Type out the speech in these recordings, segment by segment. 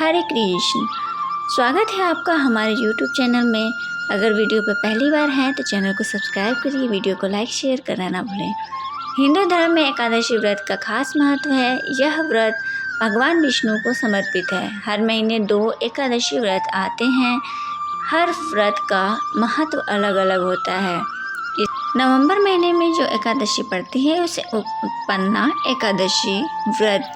हरे कृष्ण। स्वागत है आपका हमारे YouTube चैनल में। अगर वीडियो पर पहली बार हैं तो चैनल को सब्सक्राइब करिए, वीडियो को लाइक शेयर करना ना भूलें। हिंदू धर्म में एकादशी व्रत का खास महत्व है। यह व्रत भगवान विष्णु को समर्पित है। हर महीने 2 एकादशी व्रत आते हैं। हर व्रत का महत्व अलग अलग होता है। नवंबर महीने में जो एकादशी पड़ती है उसे उत्पन्ना एकादशी व्रत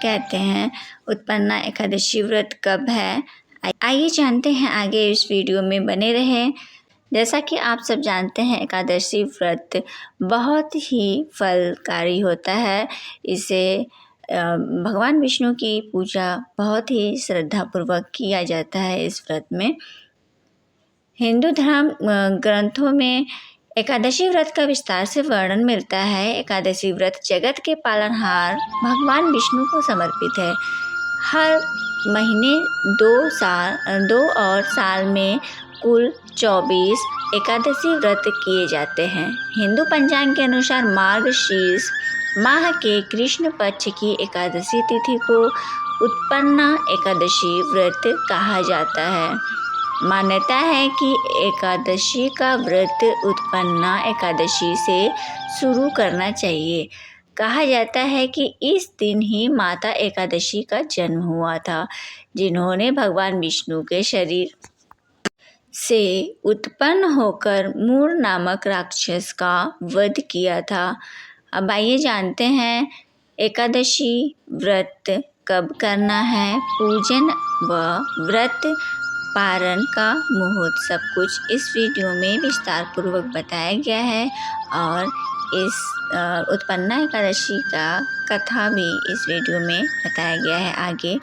कहते हैं। उत्पन्ना एकादशी व्रत कब है, आइए जानते हैं आगे इस वीडियो में बने रहें। जैसा कि आप सब जानते हैं, एकादशी व्रत बहुत ही फलकारी होता है। इसे भगवान विष्णु की पूजा बहुत ही श्रद्धापूर्वक किया जाता है। इस व्रत में हिंदू धर्म ग्रंथों में एकादशी व्रत का विस्तार से वर्णन मिलता है। एकादशी व्रत जगत के पालनहार भगवान विष्णु को समर्पित है। हर महीने 2 और साल में कुल 24 एकादशी व्रत किए जाते हैं। हिंदू पंचांग के अनुसार मार्गशीर्ष माह के कृष्ण पक्ष की एकादशी तिथि को उत्पन्ना एकादशी व्रत कहा जाता है। मान्यता है कि एकादशी का व्रत उत्पन्ना एकादशी से शुरू करना चाहिए। कहा जाता है कि इस दिन ही माता एकादशी का जन्म हुआ था, जिन्होंने भगवान विष्णु के शरीर से उत्पन्न होकर मूर नामक राक्षस का वध किया था। अब आइए जानते हैं एकादशी व्रत कब करना है, पूजन व व्रत पारण का मुहूर्त, सब कुछ इस वीडियो में विस्तार पूर्वक बताया गया है। और इस उत्पन्ना एकादशी का कथा भी इस वीडियो में बताया गया है आगे।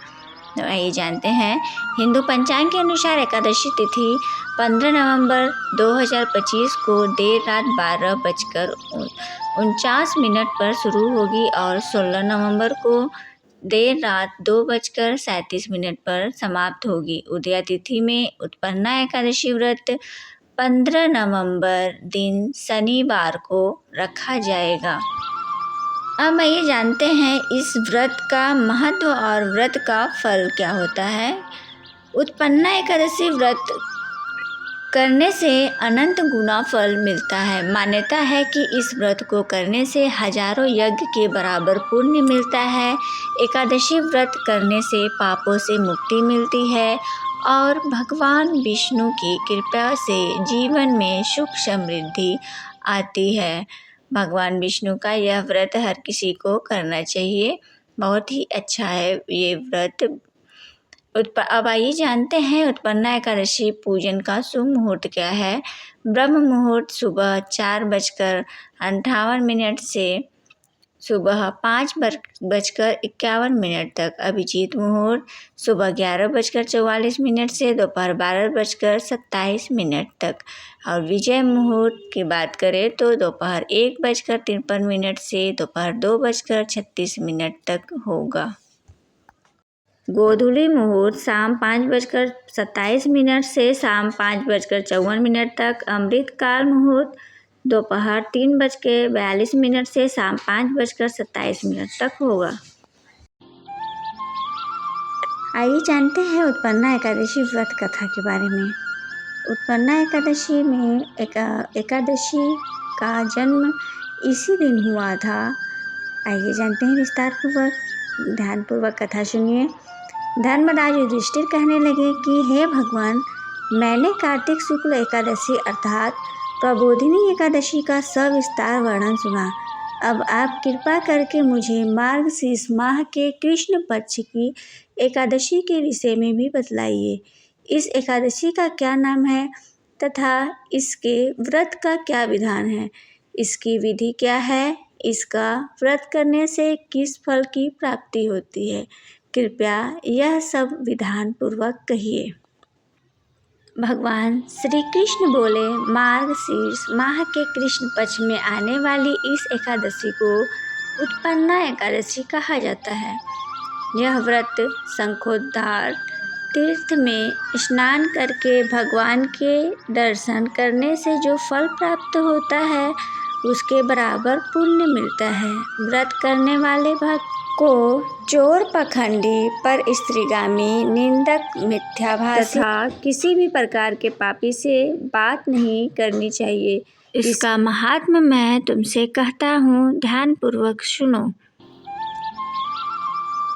तो आइए जानते हैं। हिंदू पंचांग के अनुसार एकादशी तिथि 15 नवंबर 2025 को देर रात 12:49 पर शुरू होगी और 16 नवंबर को देर रात 2:37 पर समाप्त होगी। उदया तिथि में उत्पन्ना एकादशी व्रत 15 नवंबर दिन शनिवार को रखा जाएगा। अब आइए जानते हैं इस व्रत का महत्व और व्रत का फल क्या होता है। उत्पन्ना एकादशी व्रत करने से अनंत गुना फल मिलता है। मान्यता है कि इस व्रत को करने से हजारों यज्ञ के बराबर पुण्य मिलता है। एकादशी व्रत करने से पापों से मुक्ति मिलती है और भगवान विष्णु की कृपा से जीवन में सुख समृद्धि आती है। भगवान विष्णु का यह व्रत हर किसी को करना चाहिए। बहुत ही अच्छा है ये व्रत। अब आइए जानते हैं उत्पन्ना एकादशी पूजन का शुभ मुहूर्त क्या है। ब्रह्म मुहूर्त सुबह 4:58 से सुबह 5:51 तक। अभिजीत मुहूर्त सुबह 11:44 से दोपहर 12:27 तक। और विजय मुहूर्त की बात करें तो दोपहर 1:53 से दोपहर 2:36 तक होगा। गोधूली मुहूर्त शाम 5:27 से शाम 5:54 तक। अमृतकाल मुहूर्त दोपहर 3:42 से शाम 5:27 तक होगा। आइए जानते हैं उत्पन्ना एकादशी व्रत कथा के बारे में। उत्पन्ना एकादशी में एकादशी का जन्म इसी दिन हुआ था। आइए जानते हैं विस्तार पूर्वक, ध्यानपूर्वक कथा सुनिए। धर्मराज युधिष्ठिर कहने लगे कि हे भगवान, मैंने कार्तिक शुक्ल एकादशी अर्थात प्रबोधिनी एकादशी का सविस्तार वर्णन सुना। अब आप कृपा करके मुझे मार्गशीर्ष माह के कृष्ण पक्ष की एकादशी के विषय में भी बतलाइए। इस एकादशी का क्या नाम है तथा इसके व्रत का क्या विधान है, इसकी विधि क्या है, इसका व्रत करने से किस फल की प्राप्ति होती है, कृपया यह सब विधान पूर्वक कहिए। भगवान श्री कृष्ण बोले, मार्गशीर्ष माह के कृष्ण पक्ष में आने वाली इस एकादशी को उत्पन्ना एकादशी कहा जाता है। यह व्रत शंखोद्धार तीर्थ में स्नान करके भगवान के दर्शन करने से जो फल प्राप्त होता है उसके बराबर पुण्य मिलता है। व्रत करने वाले भक्त को चोर, पखंडी, पर स्त्रीगामी, निंदक, मिथ्याभाषी तथा किसी भी प्रकार के पापी से बात नहीं करनी चाहिए। इसका महात्म्य मैं तुमसे कहता हूँ, ध्यानपूर्वक सुनो।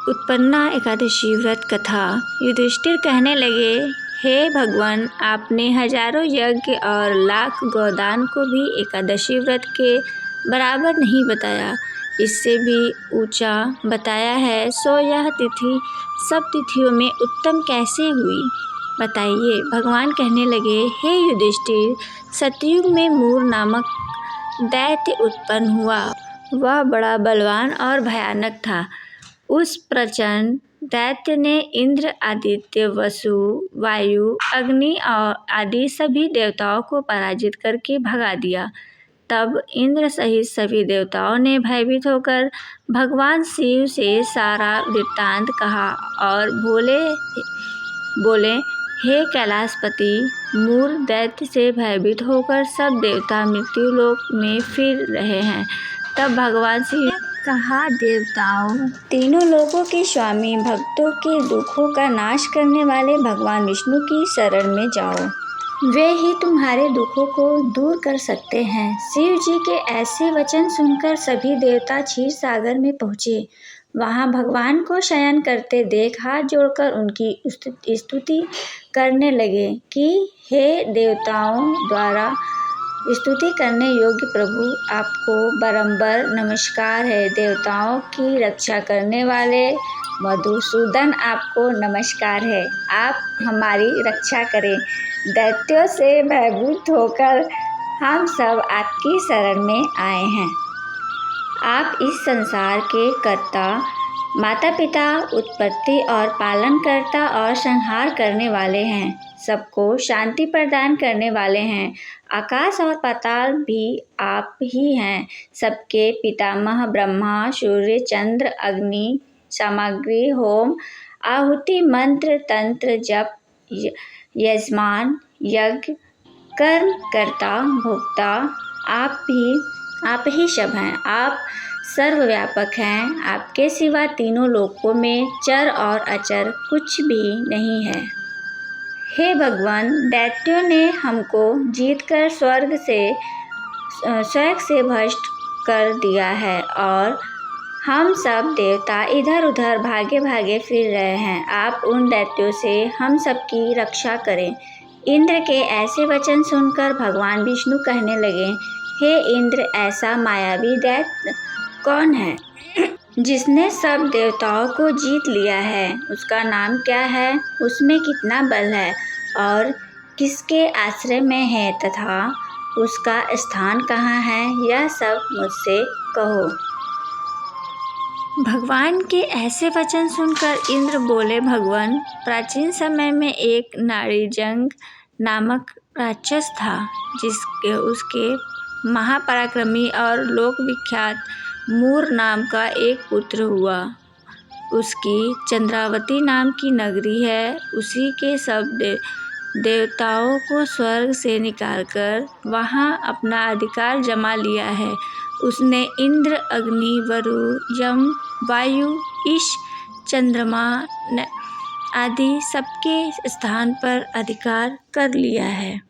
उत्पन्ना एकादशी व्रत कथा। युधिष्ठिर कहने लगे, हे भगवान, आपने हजारों यज्ञ और लाख गोदान को भी एकादशी व्रत के बराबर नहीं बताया, इससे भी ऊंचा बताया है, सो यह तिथि सब तिथियों में उत्तम कैसे हुई, बताइए। भगवान कहने लगे, हे युधिष्ठिर, सतयुग में मूर नामक दैत्य उत्पन्न हुआ। वह बड़ा बलवान और भयानक था। उस प्रचंड दैत्य ने इंद्र, आदित्य, वसु, वायु, अग्नि और आदि सभी देवताओं को पराजित करके भगा दिया। तब इंद्र सहित सभी देवताओं ने भयभीत होकर भगवान शिव से सारा वृत्तांत कहा और बोले, हे कैलाशपति, मूर दैत्य से भयभीत होकर सब देवता मृत्युलोक में फिर रहे हैं। तब भगवान शिव ने कहा, देवताओं, तीनों लोकों के स्वामी, भक्तों के दुखों का नाश करने वाले भगवान विष्णु की शरण में जाओ, वे ही तुम्हारे दुखों को दूर कर सकते हैं। शिव जी के ऐसे वचन सुनकर सभी देवता क्षीर सागर में पहुँचे। वहाँ भगवान को शयन करते देख हाथ जोड़कर उनकी स्तुति करने लगे कि हे देवताओं द्वारा स्तुति करने योग्य प्रभु, आपको बारंबार नमस्कार है। देवताओं की रक्षा करने वाले मधुसूदन, आपको नमस्कार है। आप हमारी रक्षा करें। दैत्यों से भयभीत होकर हम सब आपकी शरण में आए हैं। आप इस संसार के कर्ता, माता पिता, उत्पत्ति और पालन करता और संहार करने वाले हैं। सबको शांति प्रदान करने वाले हैं। आकाश और पाताल भी आप ही हैं। सबके पितामह ब्रह्मा, सूर्य, चंद्र, अग्नि, सामग्री, होम, आहुति, मंत्र, तंत्र, जप, यजमान, यज्ञ, कर्म, कर्ता, भोक्ता, आप ही सब हैं। आप सर्वव्यापक हैं। आपके सिवा तीनों लोकों में चर और अचर कुछ भी नहीं है। हे भगवान, दैत्यों ने हमको जीतकर स्वर्ग से भ्रष्ट कर दिया है और हम सब देवता इधर उधर भागे भागे फिर रहे हैं। आप उन दैत्यों से हम सबकी रक्षा करें। इंद्र के ऐसे वचन सुनकर भगवान विष्णु कहने लगे, हे इंद्र, ऐसा मायावी दैत्य कौन है जिसने सब देवताओं को जीत लिया है? उसका नाम क्या है? उसमें कितना बल है और किसके आश्रय में है तथा उसका स्थान कहाँ है? यह सब मुझसे कहो। भगवान के ऐसे वचन सुनकर इंद्र बोले, भगवान, प्राचीन समय में एक नाड़ीजंग नामक राक्षस था, उसके महापराक्रमी और लोक विख्यात मूर नाम का एक पुत्र हुआ। उसकी चंद्रावती नाम की नगरी है। उसी के सब देवताओं को स्वर्ग से निकालकर वहाँ अपना अधिकार जमा लिया है। उसने इंद्र, अग्नि, वरु, यम, वायु, ईश, चंद्रमा आदि सबके स्थान पर अधिकार कर लिया है।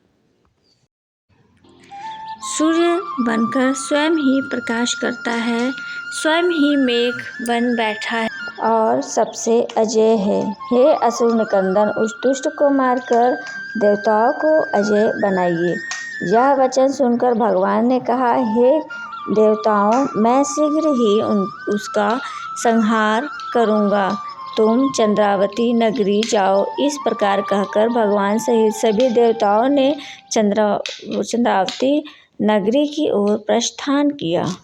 सूर्य बनकर स्वयं ही प्रकाश करता है, स्वयं ही मेघ बन बैठा है और सबसे अजय है। हे असुर निकंदन, उस दुष्ट को मारकर देवताओं को अजय बनाइए। यह वचन सुनकर भगवान ने कहा, हे देवताओं, मैं शीघ्र ही उसका संहार करूँगा। तुम चंद्रावती नगरी जाओ। इस प्रकार कहकर भगवान सहित सभी देवताओं ने चंद्रावती नगरी की ओर प्रस्थान किया।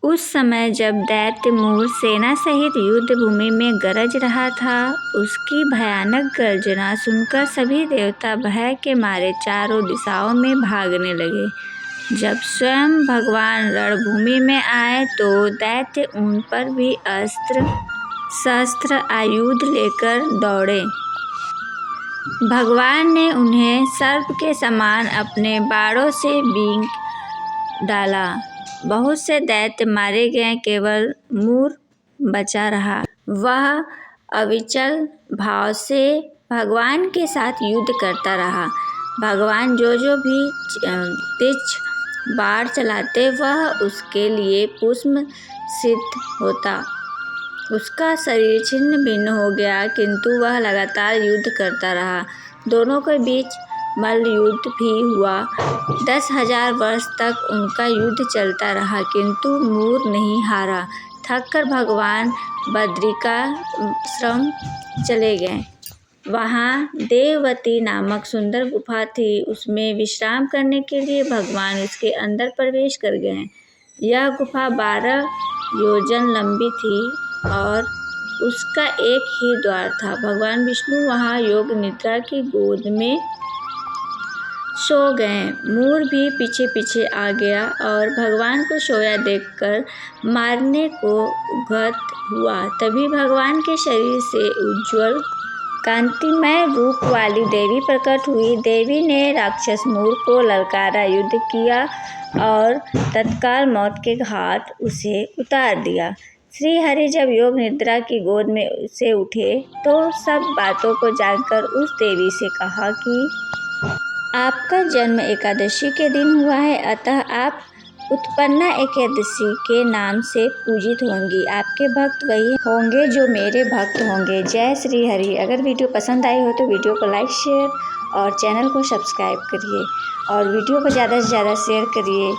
उस समय जब दैत्य मूर सेना सहित युद्ध भूमि में गरज रहा था, उसकी भयानक गर्जना सुनकर सभी देवता भय के मारे चारों दिशाओं में भागने लगे। जब स्वयं भगवान रणभूमि में आए तो दैत्य उन पर भी अस्त्र शस्त्र आयुध लेकर दौड़े। भगवान ने उन्हें सर्प के समान अपने बाणों से बींग डाला। बहुत से दैत्य मारे गए, केवल मूर बचा रहा। वह अविचल भाव से भगवान के साथ युद्ध करता रहा। भगवान जो भी तीक्ष्ण बाण चलाते वह उसके लिए पुष्प सिद्ध होता। उसका शरीर छिन्न भिन्न हो गया, किंतु वह लगातार युद्ध करता रहा। दोनों के बीच मल्ल युद्ध भी हुआ। 10,000 वर्ष तक उनका युद्ध चलता रहा, किंतु मूर नहीं हारा। थककर भगवान बद्रिकाश्रम चले गए। वहाँ देववती नामक सुंदर गुफा थी। उसमें विश्राम करने के लिए भगवान उसके अंदर प्रवेश कर गए। यह गुफा 12 योजन लंबी थी और उसका एक ही द्वार था। भगवान विष्णु वहाँ योग निद्रा की गोद में सो गए। मूर भी पीछे पीछे आ गया और भगवान को सोया देखकर मारने को उद्यत हुआ। तभी भगवान के शरीर से उज्ज्वल कांतिमय रूप वाली देवी प्रकट हुई। देवी ने राक्षस मूर को ललकारा, युद्ध किया और तत्काल मौत के घाट उसे उतार दिया। श्री हरि जब योग निद्रा की गोद में से उठे तो सब बातों को जानकर उस देवी से कहा कि आपका जन्म एकादशी के दिन हुआ है, अतः आप उत्पन्ना एकादशी के नाम से पूजित होंगी। आपके भक्त वही होंगे जो मेरे भक्त होंगे। जय श्री हरि। अगर वीडियो पसंद आई हो तो वीडियो को लाइक शेयर और चैनल को सब्सक्राइब करिए और वीडियो को ज़्यादा से ज़्यादा शेयर करिए।